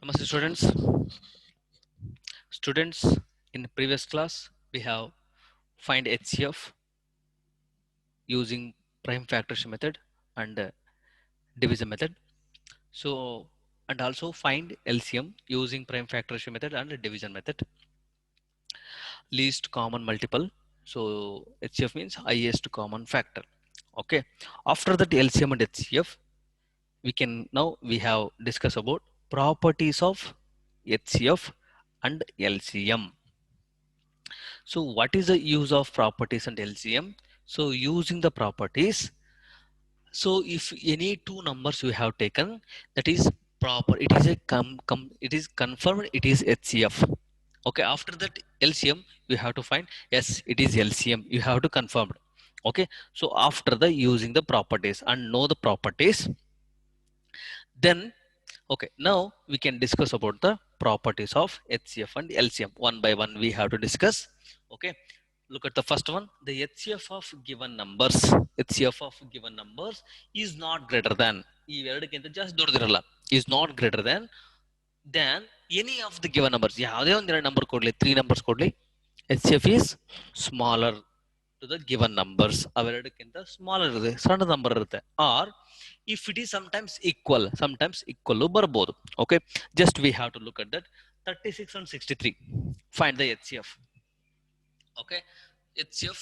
Namaste students. Students, in the previous class we have find HCF using prime factoration method and division method. So and also find LCM using prime factoration method and division method. Least common multiple. So HCF means highest common factor. Okay. After that LCM and HCF, we have discussed about properties of HCF and LCM. So what is the use of properties and LCM? So using the properties, so if any two numbers you have taken, that is proper, it is a it is confirmed, it is HCF. Okay, after that LCM you have to find, yes, it is LCM, you have to confirm it. Okay, so after the using the properties and know the properties, then okay, now we can discuss about the properties of HCF and LCM. One by one we have to discuss. Okay, look at the first one. The HCF of given numbers, HCF of given numbers is not greater than, ಈ ಎರಡಕ್ಕಿಂತ ಜಾಸ್ತಿ ದೊಡ್ಡದಿರಲ್ಲ, is not greater than any of the given numbers. ಯಾವುದೇ ಒಂದು ಎರಡು number ಕೊಡ್ಲಿ, 3 numbers ಕೊಡ್ಲಿ, HCF is smaller to the given numbers. ಅವೆರಡಕ್ಕಿಂತ smaller ಇರುತ್ತೆ, ಸಣ್ಣ ನಂಬರ್ ಇರುತ್ತೆ. Or if it is sometimes equal ಬರ್ಬೋದು. Okay, just we have to look at that. 36 and 63, find the HCF. Okay, HCF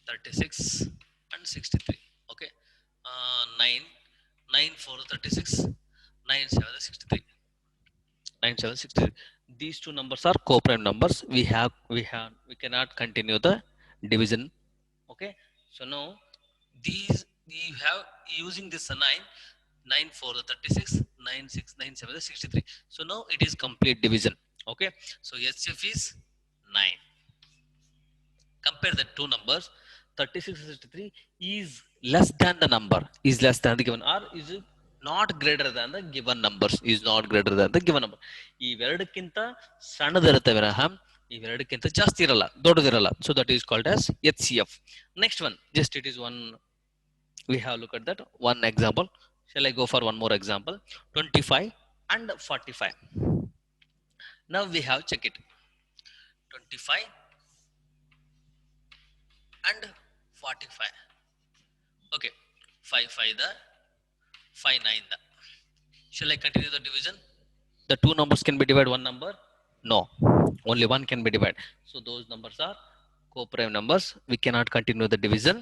36 and 63. Okay, 9 for 36, 9 7 63, 9 7 63. These two numbers are co-prime numbers. We cannot continue the division. Okay, so now these we have using this 9 for the 36, 9 6 9 7 the 63. So now it is complete division. Okay, so HCF is 9. Compare the two numbers. 36 and 63 is less than the number, is less than the given, or is it not greater than the given numbers, is not greater than the given number. ಇವೆರಡಕ್ಕಿಂತ ಸಣ್ಣದಿರುತ್ತೆ ವಿನಃ ಇವೆರಡಕ್ಕಿಂತ ಜಾಸ್ತಿ ಇರಲ್ಲ, ದೊಡ್ಡದಿರಲ್ಲ. So that is called as HCF. Next one, just it is one, we have look at that one example. Shall I go for one more example? 25 and 45. Now we have check it. 25 and 45. Okay, 5 5 the 5 9 the. Shall I continue the division? The two numbers can be divided one number? No, only one can be divided. So those numbers are co-prime numbers. We cannot continue the division.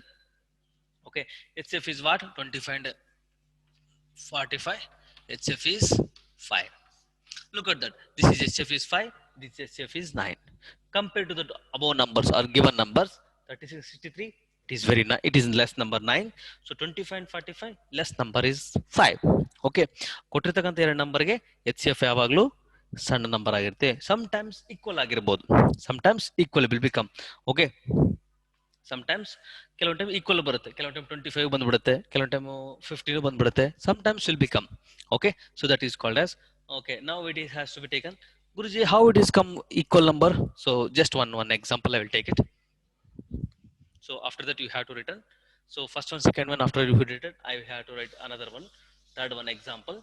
Okay, HCF is what? 25 and 45. HCF is 5. Look at that. This is HCF is 5. This HCF is 9. Compared to the above numbers or given numbers, 36 63, it is it is less number 9. So 25 and 45, less number is 5. Okay, ಕೊಟ್ಟಿರ್ತಕ್ಕಂಥ ಎರಡು ನಂಬರ್ಗೆ HCF ಯಾವಾಗಲೂ ಸಣ್ಣ number ಆಗಿರುತ್ತೆ. Sometimes equal ಆಗಿರಬಹುದು, sometimes equal will become. Okay, sometimes ಕೆಲವೊಂದು time equal ಬರುತ್ತೆ, ಕೆಲವೊಂದು ಟೈಮ್ 25 ಬಂದ್ಬಿಡುತ್ತೆ, ಕೆಲವೊಂದು ಟೈಮ್ 15 ಬಂದ್ಬಿಡುತ್ತೆ. Sometimes will become. Okay, so that is called as. Okay, now it is has to be taken. Guruji, how it is come equal number? So just one example I will take it. So after that you have to return. So first one, second one, after you did it, I have to write another one, third one example.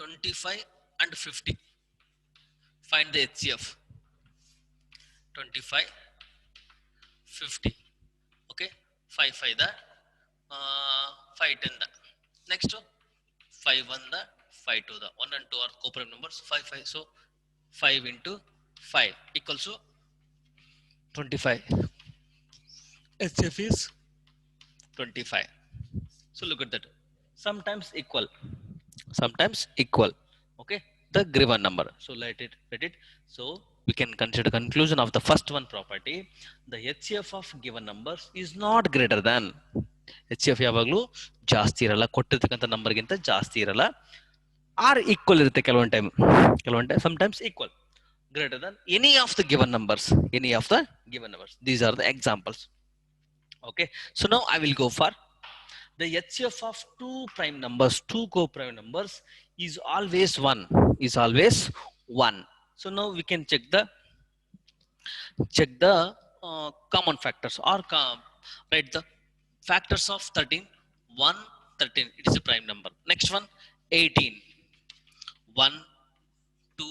25 and 50. Find the HCF. 25 50. Okay, 5 5 the 5 10 the. Next one, 5 1 the 5 2 the. 1 and 2 are co-prime numbers. 5 5, so 5 into 5 equals to 25. HCF is 25. So look at that. Sometimes equal. Sometimes equal. Okay, the given number. So let it. So we can consider conclusion of the first one property. The HCF of given numbers is not greater than. HCF ಯಾವಾಗಲೂ ಜಾಸ್ತಿ ಇರಲ್ಲ, ಕೊಟ್ಟಿರ್ತಕ್ಕಂಥ ನಂಬರ್ಗಿಂತ ಜಾಸ್ತಿ ಇರಲ್ಲ. R equal ಇರುತ್ತೆ ಕೆಲವೊಂದು time, sometimes equal, greater than any of the given numbers. These are the examples. Okay, so now I will go for the HCF of two prime numbers, two co-prime numbers is always 1. So now we can check the common factors or write the factors of 13. 1, 13, it is a prime number. Next one, 18. 1, 2,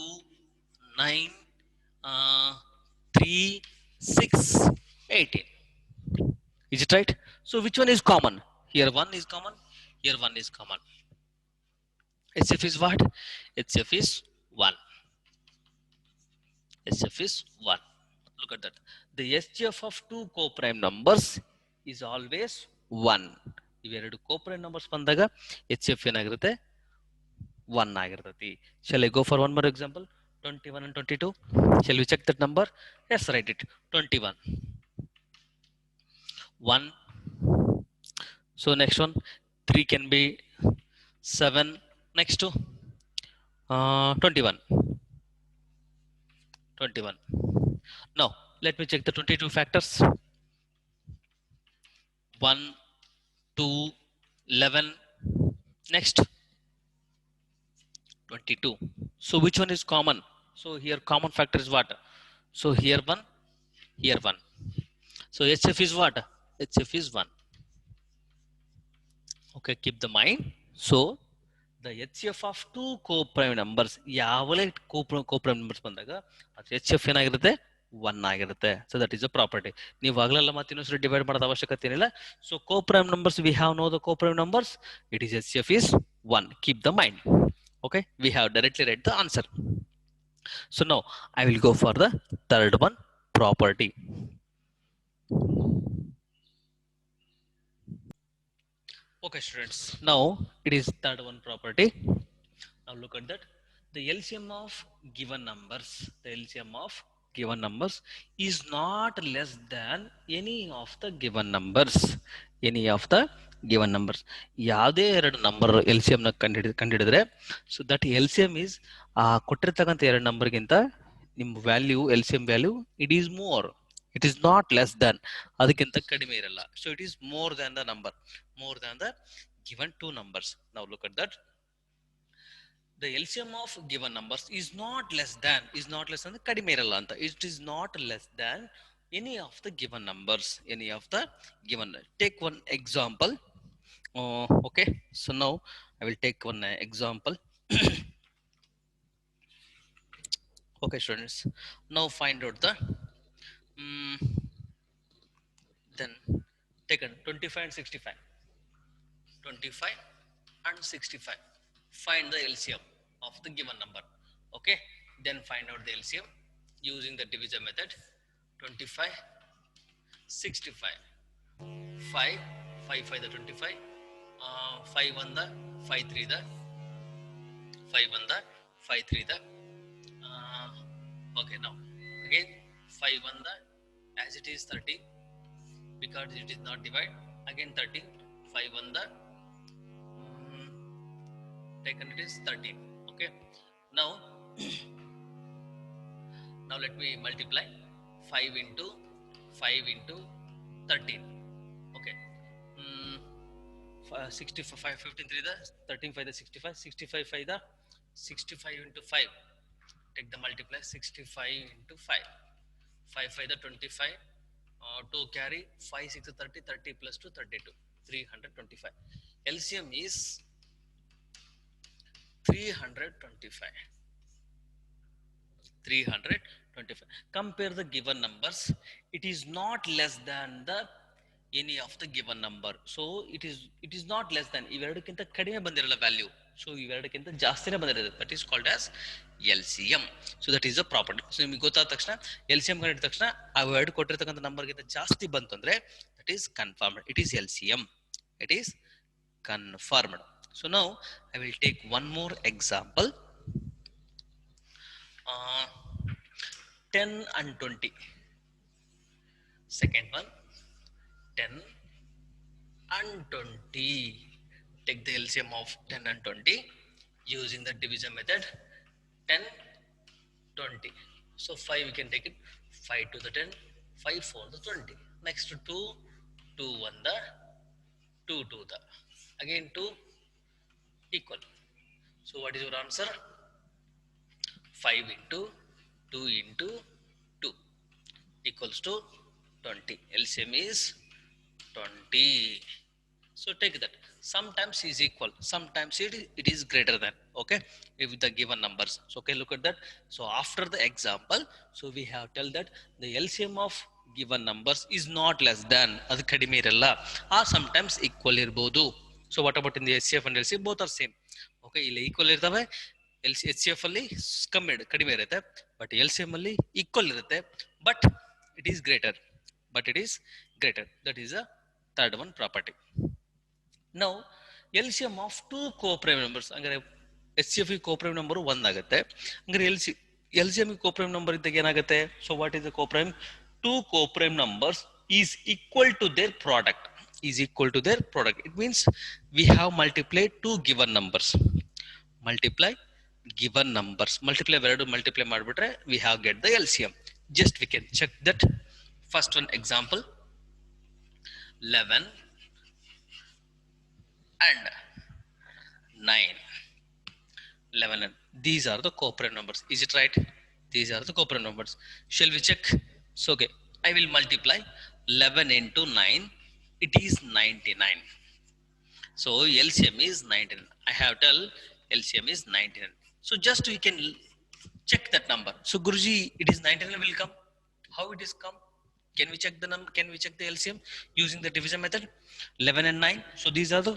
9, 3, 6, 18. Is it right? So which one is common? Here 1 is common, here 1 is common. HF is what? HF is 1. HF is 1. Look at that. The HF of two co-prime numbers is always 1. ಇವೆರಡು co-prime numbers ಬಂದಾಗ HF ಏನಾಗಿರುತ್ತೆ 1 ಆಗಿರ್ತೈತಿ. Shall I go for one more example? 21 and 22. Shall we check that number? Yes, write it. 21. 1. So next one, 3 can be 7. Next to 21. 21. Now, let me check the 22 factors. 1, 2, 11. Next, 22. So which one is common? So here common factor is what? So here 1, here 1. So HF is what? HF is 1. Okay, keep the mind. So the HF of two co-prime numbers, ಯಾವಲೇ co-prime numbers ಬಂದಾಗ ಅದು HF ಏನಾಗಿರುತ್ತೆ 1 ಆಗಿರುತ್ತೆ. So that is a property. ನೀವು ಆಗಲೆಲ್ಲ ಮತ್ತೆ ಇನ್ನೊಂದ್ಸರಿ divide ಮಾಡೋದು ಅವಶ್ಯಕತೆ ಏನಿಲ್ಲ. So co-prime numbers, we have know the co-prime numbers. It is HF is 1. Keep the mind. Okay, we have directly read the answer. So now I will go for the third one, property. Okay, students. Now it is third one, property. Now look at that. The LCM of given numbers, the LCM of given numbers is not less than any of the given numbers. Any of the given numbers. ಯಾವುದೇ ಎರಡು number L C M ನ ಕಂಡುಹಿಡಿದ್ರೆ so that L C M is ಕೊಟ್ಟಿರ್ತಕ್ಕಂಥ ಎರಡು ನಂಬರ್ಗಿಂತ ನಿಮ್ಮ value L C M value it is more. It is not less than, ಅದಕ್ಕಿಂತ ಕಡಿಮೆ ಇರಲ್ಲ. So it is more than the number, more than the given two numbers. Now look at that. The LCM of given numbers is not less than the ಕಡಿಮೆ ಇರಲ್ಲ ಅಂತ. It is not less than any of the given numbers, any of the given. Take one example. Okay, so now I will take one example. Okay, students, now find out the then taken 25 and 65. 25 and 65. Find the LCM of the given number. Okay, then find out the LCM using the division method. 25, 65. 5, 5 5 the 25. 5 1 the 5 3 the 5 1 the 5 3 the. Okay, now again 5 1 the as it is 30 because it is not divide. Again 30. 5 1 the taken it is 13. Okay, now now let me multiply 5 into 13. Okay, 65 15 3 the 13 5 the 65 65 5 the 65 into 5. Take the multiply 65 into 5. 5 5 the 25. 2 carry 5 6 30 30 plus 2 32 325. LCM is 325. 325. Compare the given numbers. It is not less than the any of the given number. So it is not less than. ಇವೆರಡಕ್ಕಿಂತ ಕಡಿಮೆ ಬಂದಿರಲ್ಲ value. So ಇವೆರಡಕ್ಕಿಂತ ಜಾಸ್ತಿನೇ ಬಂದಿರೋದು. That is called as LCM. So that is a property. So ನಿಮಗೆ ಗೊತ್ತಾದ ತಕ್ಷಣ LCM ಕಂಡಿದ ತಕ್ಷಣ ಅವೆರಡು ಕೊಟ್ಟಿರ್ತಕ್ಕಂಥ ನಂಬರ್ಗಿಂತ ಜಾಸ್ತಿ ಬಂತು ಅಂದ್ರೆ that is confirmed. It is LCM. It is confirmed. So now I will take one more example. 10 and 20. Second one, 10 and 20. Take the LCM of 10 and 20 using the division method. 10, 20. So 5 we can take it. 5 to the 10, 5 4 the 20. Next to 2, 2 1 the 2 2 the. Again 2 equal. So what is your answer? 5 into 2 into 2 equals to 20. LCM is 20. So take that. Sometimes is equal, sometimes it is greater than. Okay, if the given numbers. So okay, look at that. So after the example, so we have tell that the LCM of given numbers is not less than ಅದು ಕಡಿಮೆ ಇರಲ್ಲ or sometimes equal ಇರಬಹುದು. So what about in the HCF and LCM? Both are same. Okay, ಇಲ್ಲಿ equal ಇರ್ತವೆ. HCF ಅಲ್ಲಿ ಕಡಿಮೆ ಇರುತ್ತೆ, but LCM ಅಲ್ಲಿ equal ಇರುತ್ತೆ, but it is greater. But it is greater. That is a third one property. Now LCM of two co-prime numbers ಅಂದರೆ HCF co-prime number 1 ಆಗುತ್ತೆ. ಅಂದರೆ LCM co-prime number ಇದ್ದಾಗ ಏನಾಗುತ್ತೆ? So what is the co-prime? Two co-prime numbers is equal to their product. Is equal to their product. It means we have multiplied two given numbers. Multiply given numbers. Multiply ಎರಡು multiply ಮಾಡಿಬಿಟ್ರೆ we have get the LCM. Just we can check that. First one example 11 and 9. 11 and these are the co-prime numbers. Is it right? These are the co-prime numbers. Shall we check? So okay, I will multiply 11 into 9. It is 99. So LCM is 99. I have tell LCM is 99. So just we can check that number. So Guruji, it is 99 will come. How it is come? Can we check the number? Can we check the LCM using the division method? 11 and 9. So these are the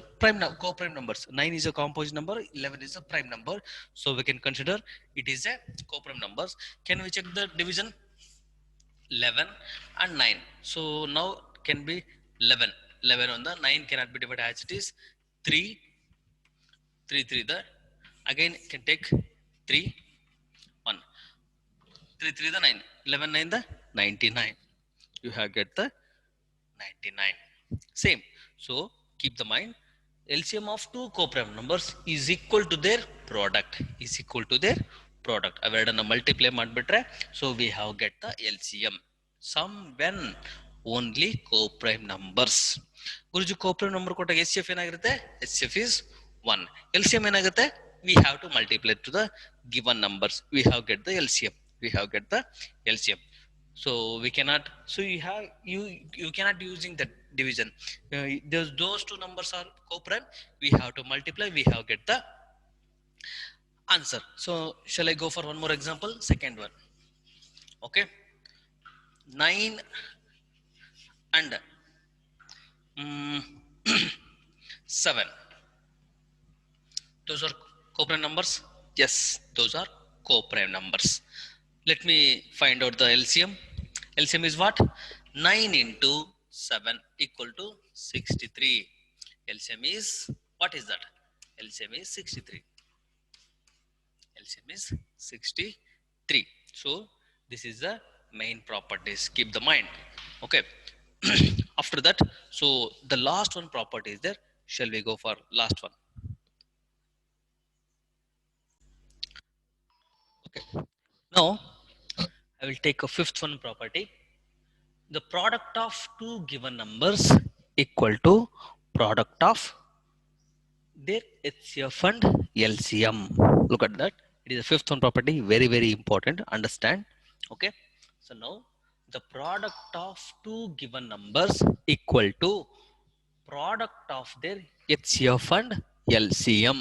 co-prime numbers. 9 is a composite number. 11 is a prime number. So we can consider it is a co-prime numbers. Can we check the division? 11 and 9. So now can be 11. 11 on the 9 cannot be divided as it is. 3. 3 3 the again can take 3 1. 3 3 the 9. 11 9 the 99. You have get the 99. Same. So keep the mind. LCM of two co-prime numbers is equal to their product. Is equal to their product. ಅವೆರಡನ್ನ multiply ಮಾಡಿಬಿಟ್ರೆ so we have get the LCM. Some when only co-prime numbers. Guruji co-prime number ಕೊಟ್ಟಾಗ HCF ಏನಾಗಿರುತ್ತೆ? HCF is 1. LCM ಏನಾಗುತ್ತೆ? We have to multiply to the given numbers. We have get the LCM. We have get the LCM. So we cannot, so you cannot using that division. Those two numbers are co-prime. We have to multiply. We have get the answer. So shall I go for one more example? Second one. Okay, 9 and 7. Those are co-prime numbers. Yes, those are co-prime numbers. Let me find out the LCM. LCM is what? 9 into 7 equal to 63. LCM is, what is that? LCM is 63. LCM is 63. So this is the main properties. Keep the mind. Okay. After that, so the last one property is there. Shall we go for last one? Okay. Now I will take a fifth one property. The product of two given numbers equal to product of their HCF and LCM. Look at that. It is a fifth one property. Very, very important. Understand. Okay. So now the product of two given numbers equal to product of their HCF and LCM.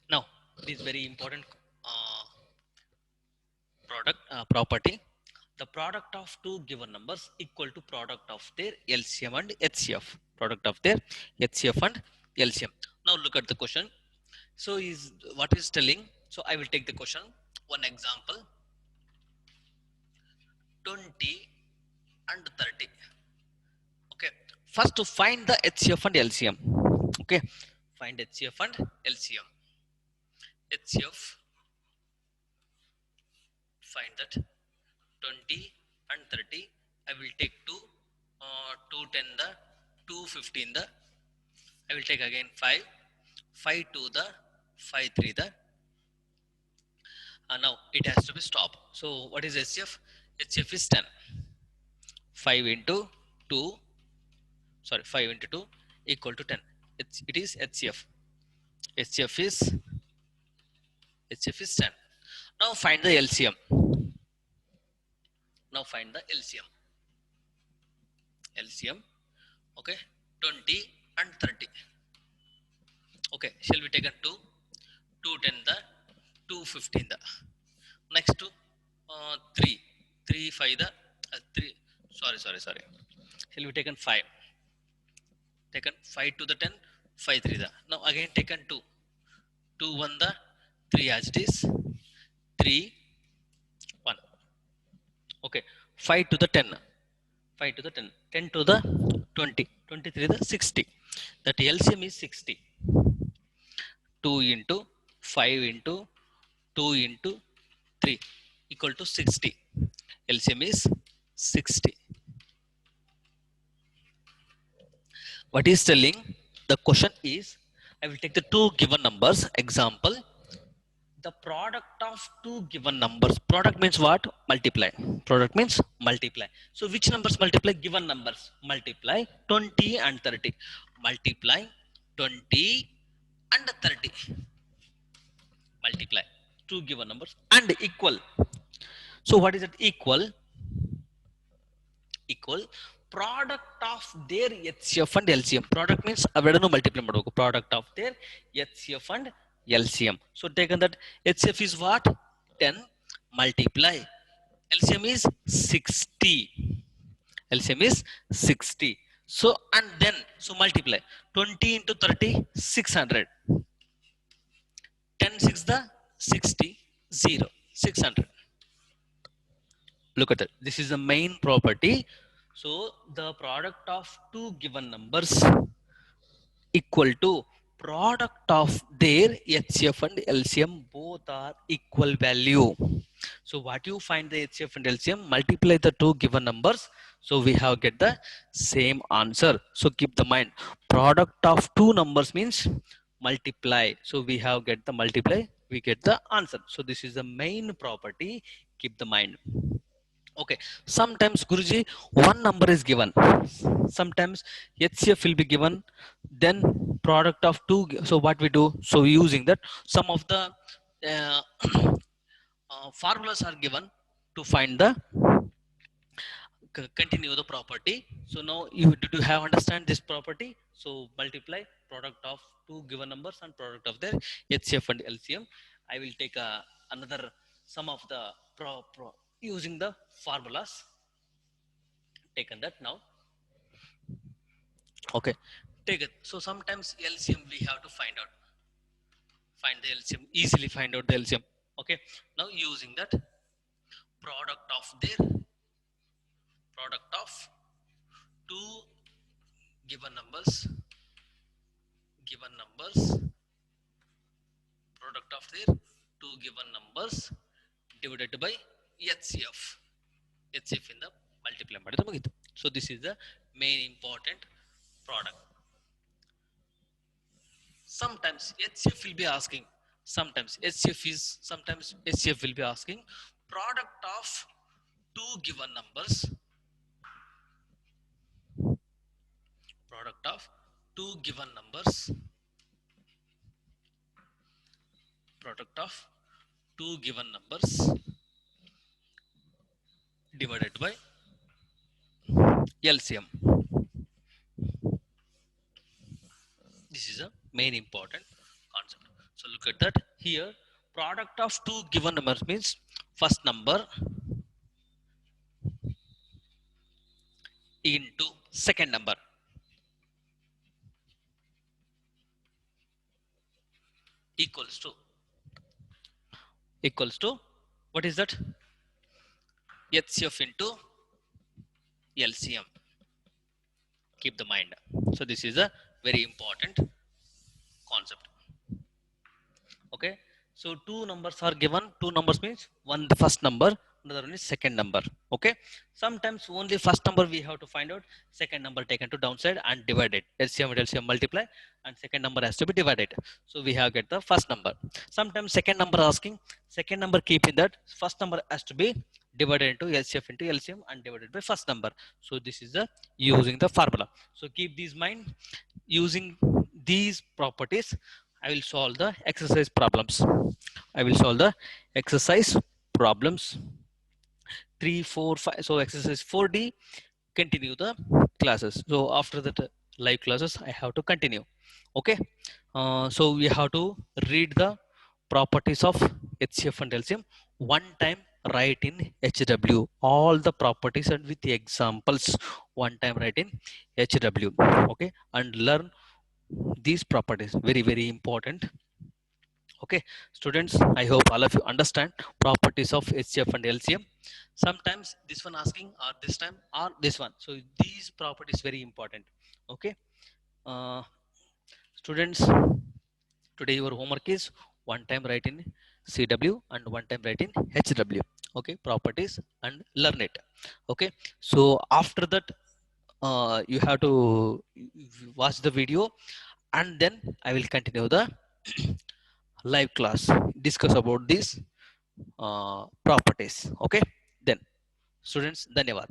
Now, this is very important property. The product of two given numbers equal to product of their LCM and HCF. Product of their HCF and LCM. Now look at the question. So is what is telling? So I will take the question. One example. 20 and 30. Okay. First to find the HCF and LCM. Okay. Find HCF and LCM. HCF. Find that 20 and 30. I will take 210 the 215 the. I will take again 5 2 the 5 3 the. Now it has to be stop. So what is HCF? HCF is 10. 5 into 2, sorry, 5 into 2 equal to 10. It is HCF. HCF is 10. Now find the LCM. Now find the LCM. LCM, okay, 20 and 30. Okay, shall we take a 2? 210 the 215 the next to 3 3 5 the 3, sorry, shall we taken 5, taken 5 to the 10, 5 3 the, now again taken 2, 2 1 the 3 as it is, 3 1, okay, 5 to the 10, 5 to the 10, 10 to the 20, 23 the 60, that LCM is 60, 2 into 5 into 2 into 3 equal to 60. LCM is 60. What is telling? The question is, I will take the two given numbers. Example, the product of two given numbers. Product means what? Multiply. Product means multiply. So which numbers multiply? Given numbers. Multiply 20 and 30. Multiply 20 and 30. Multiply two given numbers and equal. So what is it? Equal product of their HCF and LCM. Product means ಅವೆರಡನ್ನು multiply ಮಾಡಬೇಕು. Product of their HCF and LCM. So taken that HCF is what? 10 multiply. LCM is 60. LCM is 60. So and then so multiply 20 into 30, 600. 10 6 the 60, 0, 600. Look at that. This is the main property. So the product of two given numbers equal to product of their HCF and LCM, both are equal value. So what you find the HCF and LCM, multiply the two given numbers, so we have get the same answer. So keep the mind, product of two numbers means multiply, so we have get the multiply, we get the answer. So this is the main property, keep the mind. Okay, sometimes Guruji, one number is given, sometimes HCF will be given, then product of two. So what we do, so using that, some of the uh, formulas are given to find the continue the property. So now you do have understand this property. So multiply product of two given numbers and product of their HCF and LCM. I will take another some of the using the formulas, taken that now. Okay, take it. So sometimes LCM we have to find out, find the LCM, easily find out the LCM. Okay, now using that product of their, product of two given numbers, product of their two given numbers divided by HCF, HCF in the multiply ಮಾಡಿದ್ರೆ ಮುಗಿತು. So this is the main important product. Sometimes HCF will be asking, sometimes HCF will be asking product of two given numbers, product of two given numbers, product of two given numbers divided by LCM. This is a main important concept. So look at that here, product of two given numbers means first number into second number equals to what is that? HCF into LCM. Keep the mind. So this is a very important concept. Okay, so two numbers are given, two numbers means one the first number, another one is second number. Okay, sometimes only first number we have to find out, second number taken to downside and divided, LCM and LCM multiply and second number has to be divided. So we have get the first number. Sometimes second number asking, second number keeping that first number has to be divided into LCF into LCM and divided by first number. So this is the using the formula. So keep these mind, using these properties I will solve the exercise problems. I will solve the exercise problems. 3, 4, 5. So exercise 4D, continue the classes. So after that live classes, I have to continue. Okay. So we have to read the properties of HCF and LCM one time, write in HW all the properties and with the examples, one time write in HW. Okay, and learn these properties, very important. Okay, students, I hope all of you understand properties of HCF and LCM. Sometimes this one asking or this time or this one, so these properties very important. Okay, uh, students, today your homework is one time write in CW and one time write in HW. Okay, properties and learn it. Okay, so after that you have to watch the video and then I will continue the live class, discuss about these properties. Okay, then students, dhanyawad.